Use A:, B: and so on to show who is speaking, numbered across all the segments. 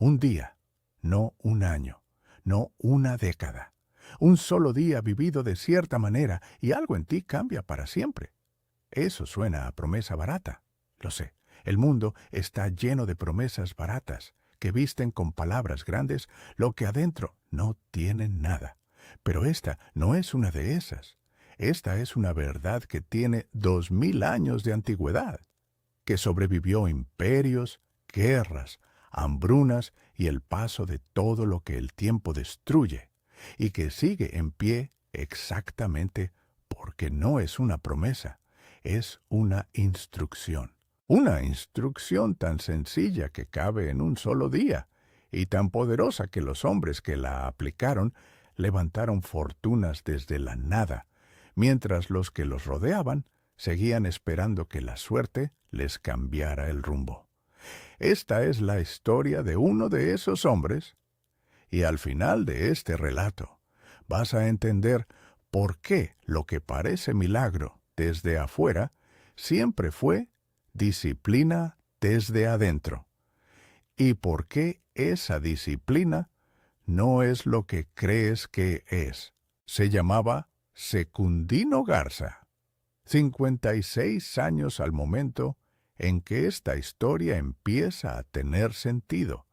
A: Un día, no un año, no una década. Un solo día vivido de cierta manera y algo en ti cambia para siempre. Eso suena a promesa barata. Lo sé, el mundo está lleno de promesas baratas que visten con palabras grandes lo que adentro no tienen nada. Pero esta no es una de esas. Esta es una verdad que tiene 2000 años de antigüedad, que sobrevivió imperios, guerras, hambrunas y el paso de todo lo que el tiempo destruye, y que sigue en pie exactamente porque no es una promesa, es una instrucción. Una instrucción tan sencilla que cabe en un solo día, y tan poderosa que los hombres que la aplicaron levantaron fortunas desde la nada, mientras los que los rodeaban seguían esperando que la suerte les cambiara el rumbo. Esta es la historia de uno de esos hombres, y al final de este relato vas a entender por qué lo que parece milagro desde afuera siempre fue disciplina desde adentro, y por qué esa disciplina no es lo que crees que es. Se llamaba Secundino Garza. 56 años al momento en que esta historia empieza a tener sentido,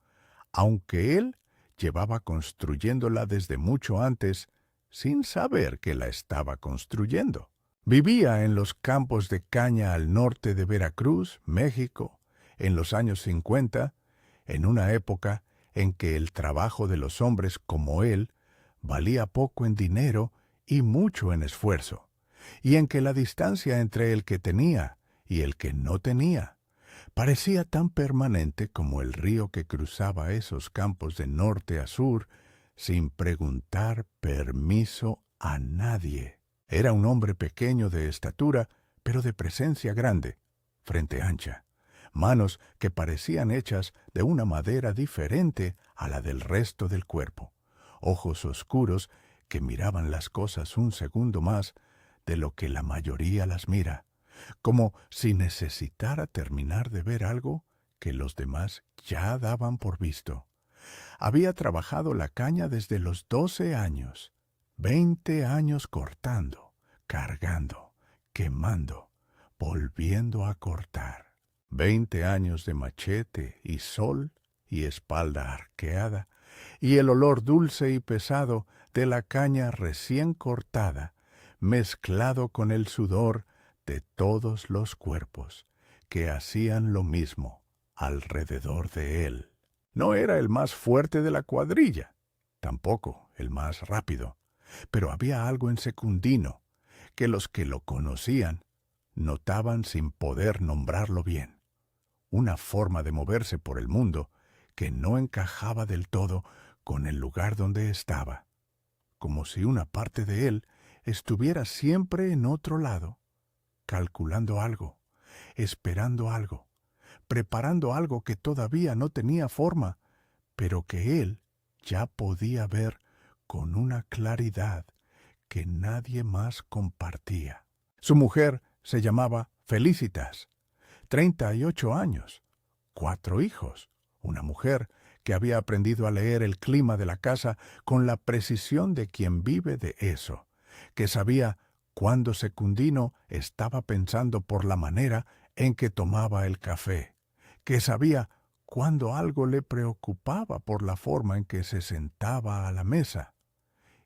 A: aunque él llevaba construyéndola desde mucho antes sin saber que la estaba construyendo. Vivía en los campos de caña al norte de Veracruz, México, en los años 50, en una época en que el trabajo de los hombres como él valía poco en dinero y mucho en esfuerzo, y en que la distancia entre el que tenía y el que no tenía parecía tan permanente como el río que cruzaba esos campos de norte a sur sin preguntar permiso a nadie. Era un hombre pequeño de estatura, pero de presencia grande, frente ancha, manos que parecían hechas de una madera diferente a la del resto del cuerpo, ojos oscuros que miraban las cosas un segundo más de lo que la mayoría las mira, como si necesitara terminar de ver algo que los demás ya daban por visto. Había trabajado la caña desde los 12 años, 20 años cortando, cargando, quemando, volviendo a cortar. 20 años de machete y sol y espalda arqueada, y el olor dulce y pesado de la caña recién cortada, mezclado con el sudor de todos los cuerpos que hacían lo mismo alrededor de él. No era el más fuerte de la cuadrilla, tampoco el más rápido, pero había algo en Secundino que los que lo conocían notaban sin poder nombrarlo bien. Una forma de moverse por el mundo que no encajaba del todo con el lugar donde estaba, como si una parte de él estuviera siempre en otro lado, calculando algo, esperando algo, preparando algo que todavía no tenía forma, pero que él ya podía ver con una claridad que nadie más compartía. Su mujer se llamaba Felicitas, 38 años, 4 hijos, una mujer que había aprendido a leer el clima de la casa con la precisión de quien vive de eso, que sabía cuándo Secundino estaba pensando por la manera en que tomaba el café, que sabía cuando algo le preocupaba por la forma en que se sentaba a la mesa,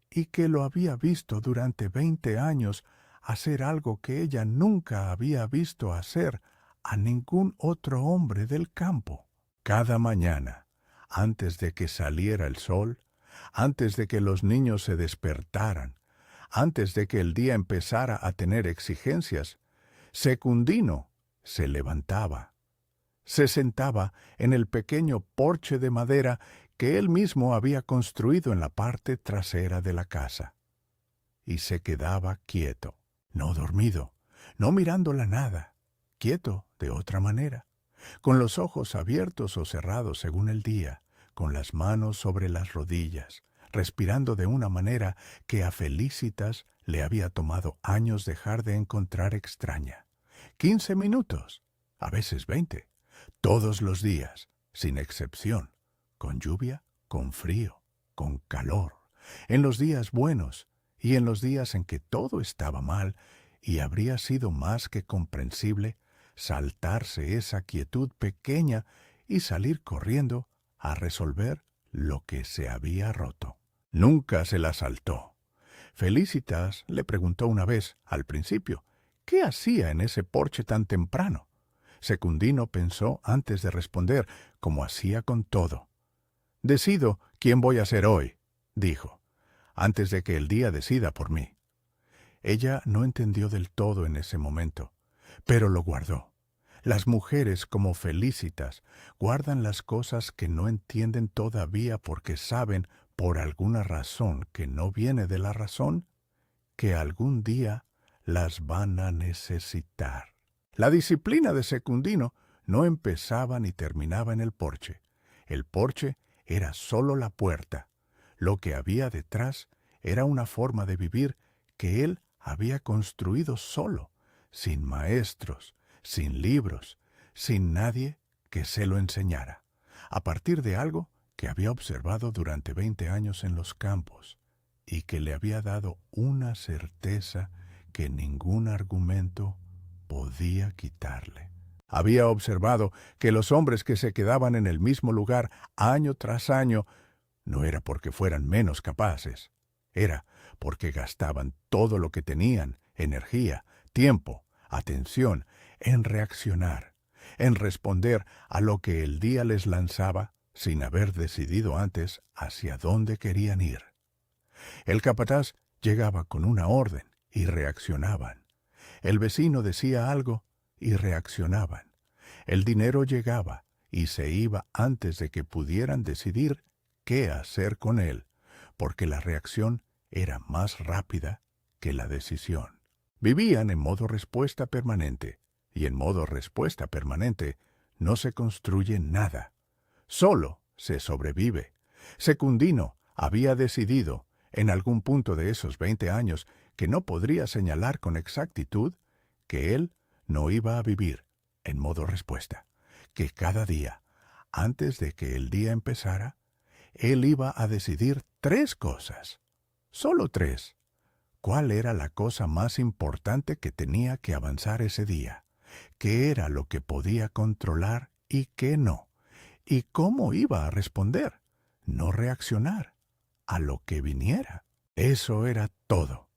A: y que lo había visto durante 20 años hacer algo que ella nunca había visto hacer a ningún otro hombre del campo. Cada mañana, antes de que saliera el sol, antes de que los niños se despertaran, antes de que el día empezara a tener exigencias, Secundino se levantaba. Se sentaba en el pequeño porche de madera que él mismo había construido en la parte trasera de la casa. Y se quedaba quieto, no dormido, no mirando la nada, quieto de otra manera, con los ojos abiertos o cerrados según el día, con las manos sobre las rodillas, respirando de una manera que a Felicitas le había tomado años dejar de encontrar extraña. 15 minutos, a veces 20, todos los días, sin excepción, con lluvia, con frío, con calor, en los días buenos y en los días en que todo estaba mal, y habría sido más que comprensible saltarse esa quietud pequeña y salir corriendo a resolver lo que se había roto. Nunca se la saltó. Felicitas le preguntó una vez, al principio, ¿qué hacía en ese porche tan temprano? Secundino pensó antes de responder, como hacía con todo. «Decido quién voy a ser hoy», dijo, «antes de que el día decida por mí». Ella no entendió del todo en ese momento, pero lo guardó. Las mujeres como Felicitas guardan las cosas que no entienden todavía porque saben, por alguna razón que no viene de la razón, que algún día las van a necesitar. La disciplina de Secundino no empezaba ni terminaba en el porche. El porche era solo la puerta. Lo que había detrás era una forma de vivir que él había construido solo, sin maestros, sin libros, sin nadie que se lo enseñara, a partir de algo que había observado durante 20 años en los campos y que le había dado una certeza que ningún argumento podía quitarle. Había observado que los hombres que se quedaban en el mismo lugar año tras año no era porque fueran menos capaces, era porque gastaban todo lo que tenían, energía, tiempo, atención, en reaccionar, en responder a lo que el día les lanzaba sin haber decidido antes hacia dónde querían ir. El capataz llegaba con una orden y reaccionaban. El vecino decía algo y reaccionaban. El dinero llegaba y se iba antes de que pudieran decidir qué hacer con él, porque la reacción era más rápida que la decisión. Vivían en modo respuesta permanente, y en modo respuesta permanente no se construye nada. Solo se sobrevive. Secundino había decidido, en algún punto de esos 20 años, que no podría señalar con exactitud, que él no iba a vivir en modo respuesta, que cada día, antes de que el día empezara, él iba a decidir 3 cosas, solo 3. ¿Cuál era la cosa más importante que tenía que avanzar ese día? ¿Qué era lo que podía controlar y qué no? ¿Y cómo iba a responder? No reaccionar a lo que viniera. Eso era todo.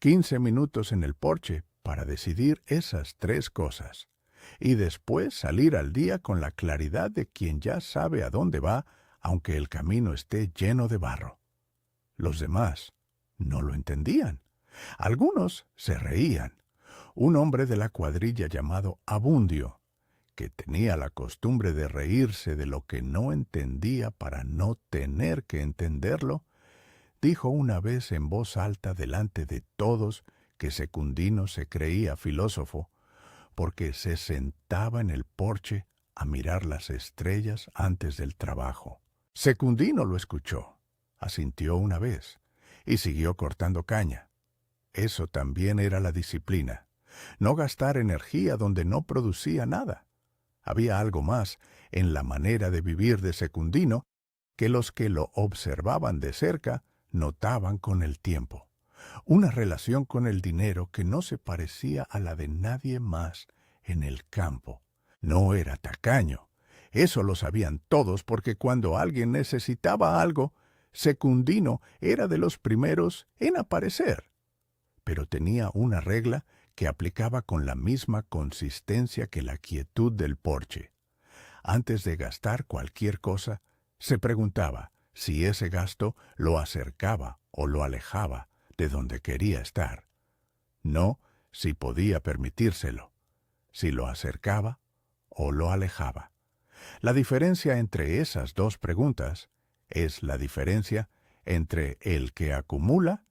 A: 15 minutos en el porche para decidir esas 3 cosas. Y después salir al día con la claridad de quien ya sabe a dónde va, aunque el camino esté lleno de barro. Los demás no lo entendían. Algunos se reían. Un hombre de la cuadrilla llamado Abundio, que tenía la costumbre de reírse de lo que no entendía para no tener que entenderlo, dijo una vez en voz alta delante de todos que Secundino se creía filósofo, porque se sentaba en el porche a mirar las estrellas antes del trabajo. Secundino lo escuchó, asintió una vez y siguió cortando caña. Eso también era la disciplina, no gastar energía donde no producía nada. Había algo más en la manera de vivir de Secundino que los que lo observaban de cerca notaban con el tiempo. Una relación con el dinero que no se parecía a la de nadie más en el campo. No era tacaño. Eso lo sabían todos porque cuando alguien necesitaba algo, Secundino era de los primeros en aparecer. Pero tenía una regla que aplicaba con la misma consistencia que la quietud del porche. Antes de gastar cualquier cosa, se preguntaba si ese gasto lo acercaba o lo alejaba de donde quería estar. No si podía permitírselo, si lo acercaba o lo alejaba. La diferencia entre esas 2 preguntas es la diferencia entre el que acumula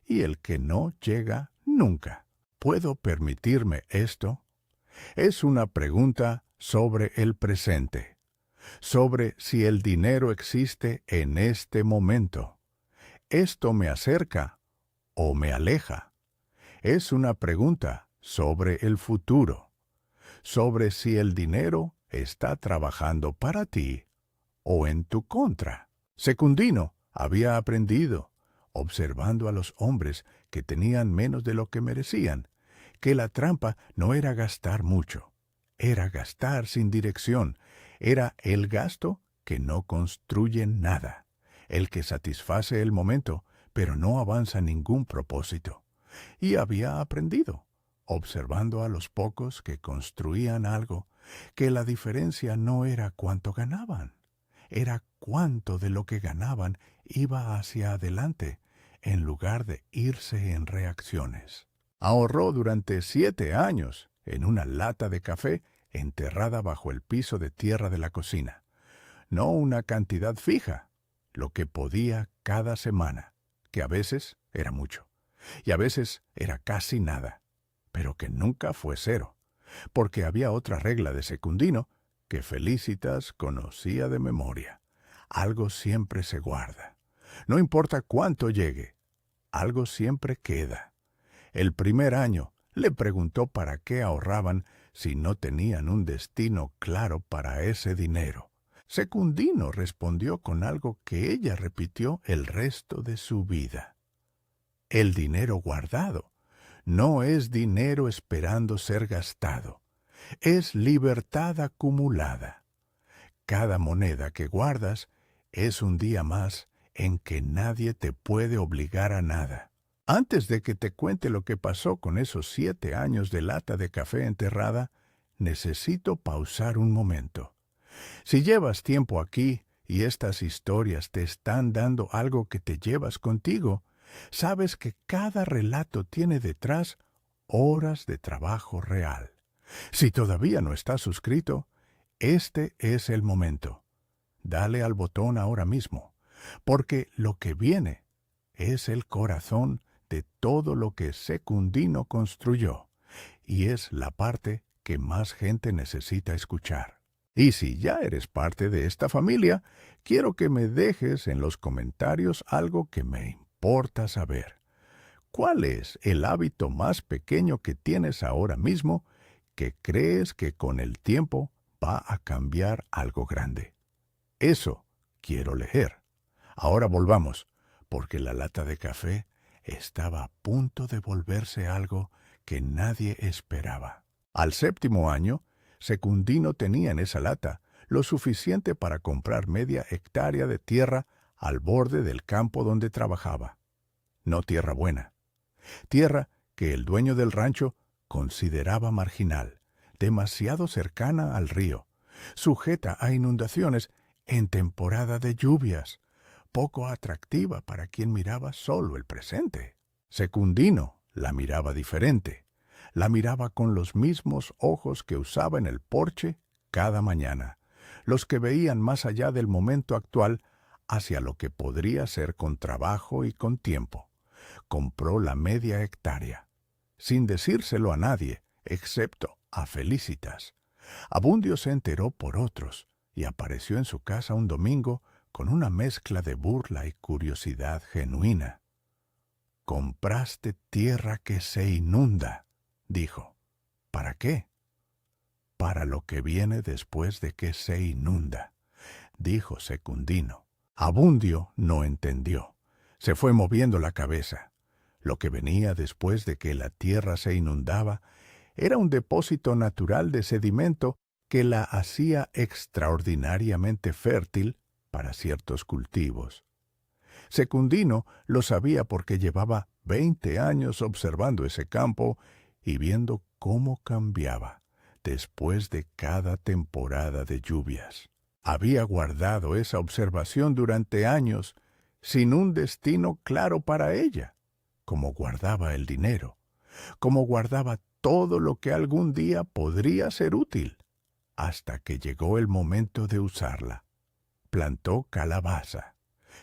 A: y el que no llega nunca. ¿Puedo permitirme esto? Es una pregunta sobre el presente, sobre si el dinero existe en este momento. ¿Esto me acerca o me aleja? Es una pregunta sobre el futuro, sobre si el dinero está trabajando para ti o en tu contra. Secundino había aprendido, observando a los hombres que tenían menos de lo que merecían, que la trampa no era gastar mucho, era gastar sin dirección, era el gasto que no construye nada, el que satisface el momento, pero no avanza ningún propósito. Y había aprendido, observando a los pocos que construían algo, que la diferencia no era cuánto ganaban, era cuánto de lo que ganaban iba hacia adelante, en lugar de irse en reacciones. Ahorró durante 7 años en una lata de café enterrada bajo el piso de tierra de la cocina. No una cantidad fija, lo que podía cada semana, que a veces era mucho, y a veces era casi nada, pero que nunca fue cero, porque había otra regla de Secundino que Felicitas conocía de memoria. Algo siempre se guarda. No importa cuánto llegue, algo siempre queda. El primer año le preguntó para qué ahorraban si no tenían un destino claro para ese dinero. Secundino respondió con algo que ella repitió el resto de su vida. El dinero guardado no es dinero esperando ser gastado, es libertad acumulada. Cada moneda que guardas es un día más en que nadie te puede obligar a nada. Antes de que te cuente lo que pasó con esos 7 años de lata de café enterrada, necesito pausar un momento. Si llevas tiempo aquí y estas historias te están dando algo que te llevas contigo, sabes que cada relato tiene detrás horas de trabajo real. Si todavía no estás suscrito, este es el momento. Dale al botón ahora mismo, porque lo que viene es el corazón de todo lo que Secundino construyó, y es la parte que más gente necesita escuchar. Y si ya eres parte de esta familia, quiero que me dejes en los comentarios algo que me importa saber. ¿Cuál es el hábito más pequeño que tienes ahora mismo que crees que con el tiempo va a cambiar algo grande? Eso quiero leer. Ahora volvamos, porque la lata de café estaba a punto de volverse algo que nadie esperaba. Al 7º año, Secundino tenía en esa lata lo suficiente para comprar media hectárea de tierra al borde del campo donde trabajaba. No tierra buena. Tierra que el dueño del rancho consideraba marginal, demasiado cercana al río, sujeta a inundaciones en temporada de lluvias, poco atractiva para quien miraba solo el presente. Secundino la miraba diferente. La miraba con los mismos ojos que usaba en el porche cada mañana, los que veían más allá del momento actual hacia lo que podría ser con trabajo y con tiempo. Compró la media hectárea, sin decírselo a nadie, excepto a Felicitas. Abundio se enteró por otros y apareció en su casa un domingo con una mezcla de burla y curiosidad genuina. «Compraste tierra que se inunda», dijo. «¿Para qué?» «Para lo que viene después de que se inunda», dijo Secundino. Abundio no entendió. Se fue moviendo la cabeza. Lo que venía después de que la tierra se inundaba era un depósito natural de sedimento que la hacía extraordinariamente fértil para ciertos cultivos. Secundino lo sabía porque llevaba 20 años observando ese campo y viendo cómo cambiaba después de cada temporada de lluvias. Había guardado esa observación durante años sin un destino claro para ella, como guardaba el dinero, como guardaba todo lo que algún día podría ser útil, hasta que llegó el momento de usarla. Plantó calabaza.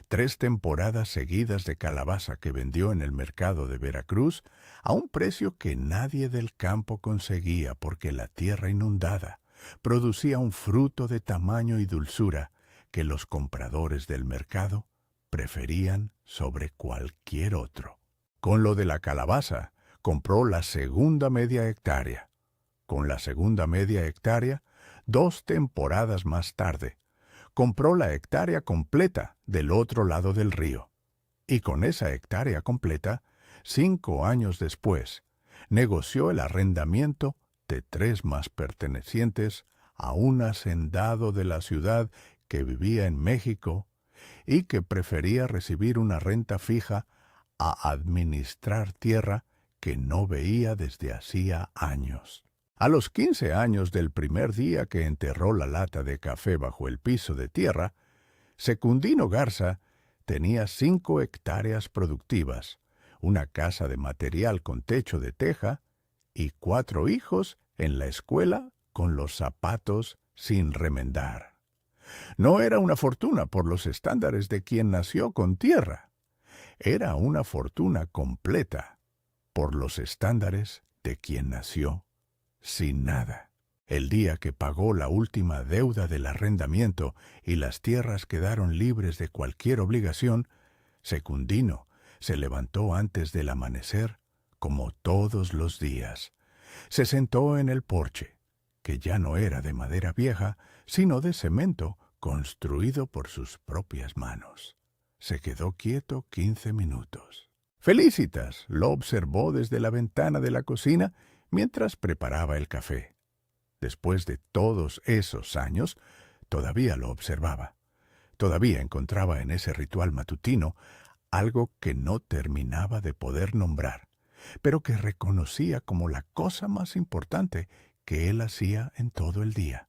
A: 3 temporadas seguidas de calabaza que vendió en el mercado de Veracruz a un precio que nadie del campo conseguía porque la tierra inundada producía un fruto de tamaño y dulzura que los compradores del mercado preferían sobre cualquier otro. Con lo de la calabaza, compró la segunda media hectárea. Con la segunda media hectárea, 2 temporadas más tarde, compró la hectárea completa del otro lado del río. Y con esa hectárea completa, 5 años después, negoció el arrendamiento de 3 más pertenecientes a un hacendado de la ciudad que vivía en México y que prefería recibir una renta fija a administrar tierra que no veía desde hacía años. A los 15 años del primer día que enterró la lata de café bajo el piso de tierra, Secundino Garza tenía 5 hectáreas productivas, una casa de material con techo de teja y 4 hijos en la escuela con los zapatos sin remendar. No era una fortuna por los estándares de quien nació con tierra. Era una fortuna completa por los estándares de quien nació sin nada. El día que pagó la última deuda del arrendamiento y las tierras quedaron libres de cualquier obligación, Secundino se levantó antes del amanecer, como todos los días. Se sentó en el porche, que ya no era de madera vieja, sino de cemento construido por sus propias manos. Se quedó quieto 15 minutos. Felicitas lo observó desde la ventana de la cocina mientras preparaba el café. Después de todos esos años, todavía lo observaba. Todavía encontraba en ese ritual matutino algo que no terminaba de poder nombrar, pero que reconocía como la cosa más importante que él hacía en todo el día.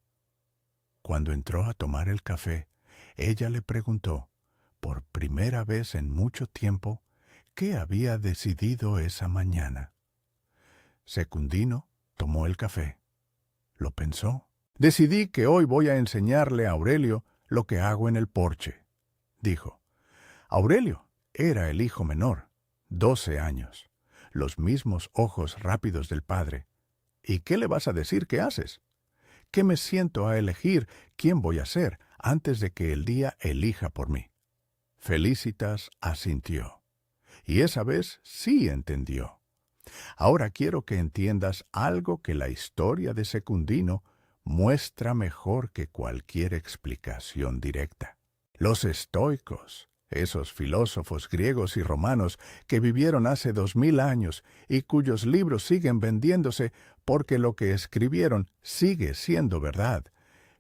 A: Cuando entró a tomar el café, ella le preguntó, por primera vez en mucho tiempo, qué había decidido esa mañana. Secundino tomó el café. Lo pensó. Decidí que hoy voy a enseñarle a Aurelio lo que hago en el porche, dijo. Aurelio era el hijo menor, 12 años, los mismos ojos rápidos del padre. ¿Y qué le vas a decir que haces? Que me siento a elegir quién voy a ser antes de que el día elija por mí. Felicitas asintió. Y esa vez sí entendió. Ahora quiero que entiendas algo que la historia de Secundino muestra mejor que cualquier explicación directa. Los estoicos, esos filósofos griegos y romanos que vivieron hace 2000 años y cuyos libros siguen vendiéndose porque lo que escribieron sigue siendo verdad,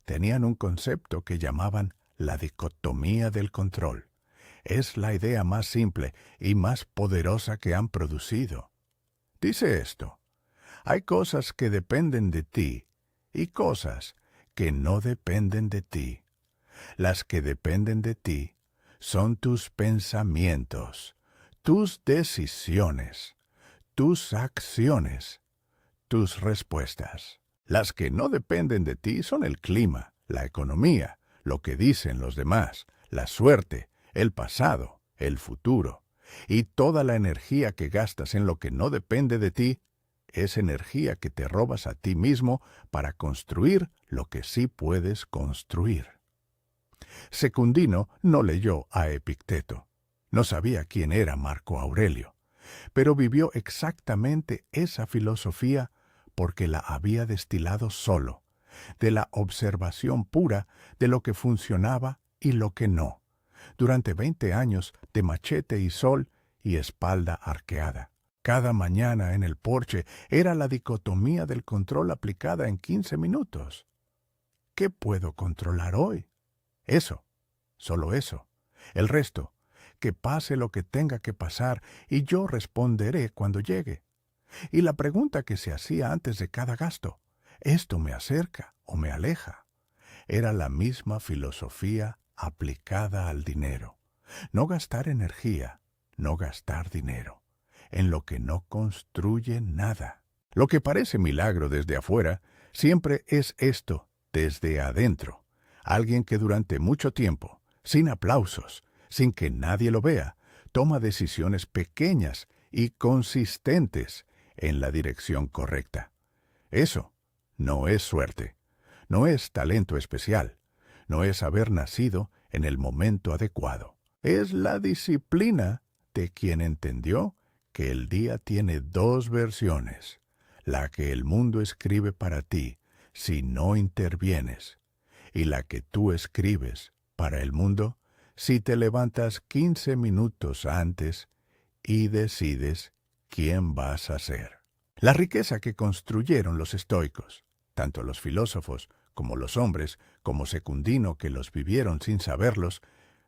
A: tenían un concepto que llamaban la dicotomía del control. Es la idea más simple y más poderosa que han producido. Dice esto: hay cosas que dependen de ti y cosas que no dependen de ti. Las que dependen de ti son tus pensamientos, tus decisiones, tus acciones, tus respuestas. Las que no dependen de ti son el clima, la economía, lo que dicen los demás, la suerte, el pasado, el futuro. Y toda la energía que gastas en lo que no depende de ti es energía que te robas a ti mismo para construir lo que sí puedes construir. Secundino no leyó a Epicteto. No sabía quién era Marco Aurelio, pero vivió exactamente esa filosofía porque la había destilado solo, de la observación pura de lo que funcionaba y lo que no, durante 20 años de machete y sol y espalda arqueada. Cada mañana en el porche era la dicotomía del control aplicada en 15 minutos. ¿Qué puedo controlar hoy? Eso, solo eso. El resto, que pase lo que tenga que pasar y yo responderé cuando llegue. Y la pregunta que se hacía antes de cada gasto, ¿esto me acerca o me aleja? Era la misma filosofía aplicada al dinero. No gastar energía, no gastar dinero, en lo que no construye nada. Lo que parece milagro desde afuera, siempre es esto desde adentro. Alguien que durante mucho tiempo, sin aplausos, sin que nadie lo vea, toma decisiones pequeñas y consistentes en la dirección correcta. Eso no es suerte, no es talento especial, no es haber nacido en el momento adecuado. Es la disciplina de quien entendió que el día tiene 2 versiones, la que el mundo escribe para ti si no intervienes, y la que tú escribes para el mundo si te levantas 15 minutos antes y decides quién vas a ser. La riqueza que construyeron los estoicos, tanto los filósofos como los hombres, como Secundino que los vivieron sin saberlos,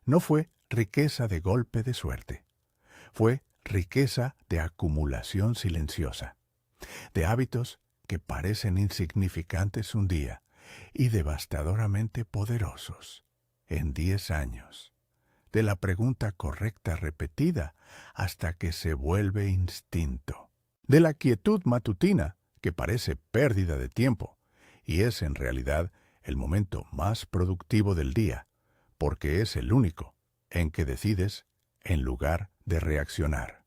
A: no fue riqueza de golpe de suerte. Fue riqueza de acumulación silenciosa, de hábitos que parecen insignificantes un día y devastadoramente poderosos en 10 años, de la pregunta correcta repetida hasta que se vuelve instinto, de la quietud matutina que parece pérdida de tiempo y es en realidad el momento más productivo del día, porque es el único en que decides en lugar de reaccionar.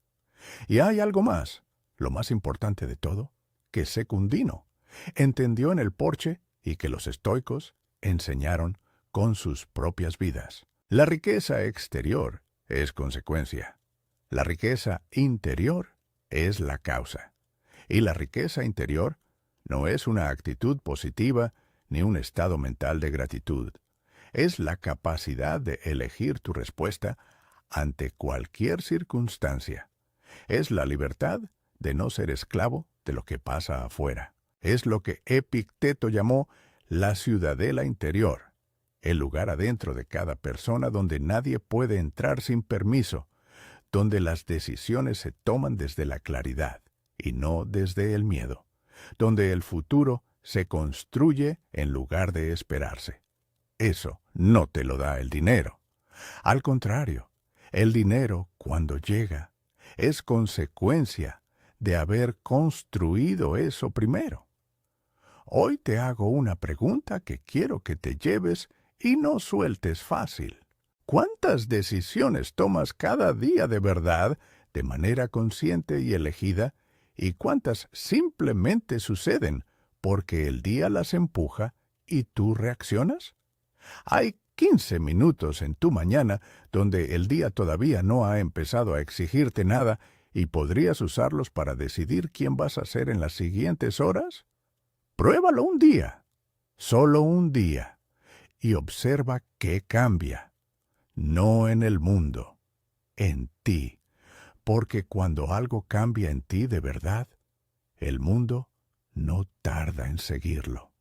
A: Y hay algo más, lo más importante de todo, que Secundino entendió en el porche y que los estoicos enseñaron con sus propias vidas. La riqueza exterior es consecuencia. La riqueza interior es la causa. Y la riqueza interior no es una actitud positiva ni un estado mental de gratitud. Es la capacidad de elegir tu respuesta ante cualquier circunstancia. Es la libertad de no ser esclavo de lo que pasa afuera. Es lo que Epicteto llamó la ciudadela interior, el lugar adentro de cada persona donde nadie puede entrar sin permiso, donde las decisiones se toman desde la claridad y no desde el miedo, donde el futuro se construye en lugar de esperarse. Eso no te lo da el dinero. Al contrario, el dinero, cuando llega, es consecuencia de haber construido eso primero. Hoy te hago una pregunta que quiero que te lleves y no sueltes fácil. ¿Cuántas decisiones tomas cada día de verdad, de manera consciente y elegida, y cuántas simplemente suceden porque el día las empuja y tú reaccionas? Hay 15 minutos en tu mañana donde el día todavía no ha empezado a exigirte nada y podrías usarlos para decidir quién vas a ser en las siguientes horas. Pruébalo un día, solo un día, y observa qué cambia. No en el mundo, en ti, porque cuando algo cambia en ti de verdad, el mundo no tarda en seguirlo.